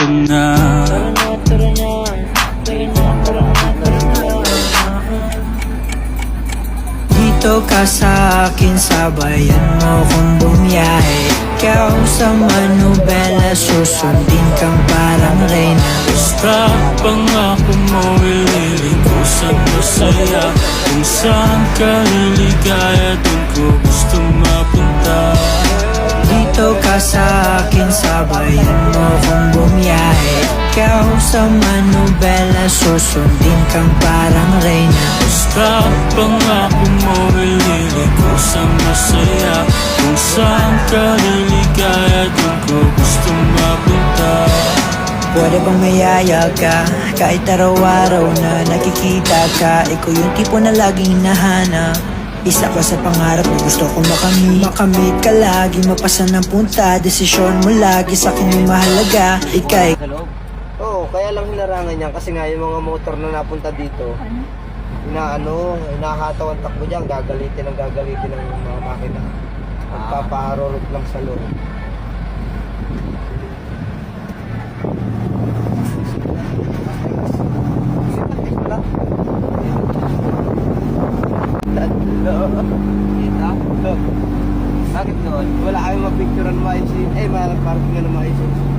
na. Dito ka sa akin, sabayan mo kung bumiyahe. Ikaw sa manubela, susundin kang parang reyna. Basta pangako mo, ililing ko sa masaya. Kung saan ka liligaya, dun ko gusto mapunta. Dito ka sa akin, sabayan mo kung bumiyahe. Ikaw sa manubela, susundin kang parang reyna. Basta pangako mo, ililing ko sa masaya. Kung saan ka liligaya, dun ko gusto mapunta. Pwede bang mayaya ka, kahit araw-araw na nakikita ka. Ikaw yung tipo na laging hinahanap. Isa ka sa pangarap na gusto ko makamit. Makamit ka lagi, mapasan ng punta. Desisyon mo lagi sa akin yung mahalaga. Ika'y Oo, kaya lang hinarangan niya kasi nga yung mga motor na napunta dito, hinahataw ang takbo diyan, gagalitin ng mga makina. Magpapaharurot lang sa loob. Bakit doon? Wala kayong mapicturean maayos. Parang nga na maayos.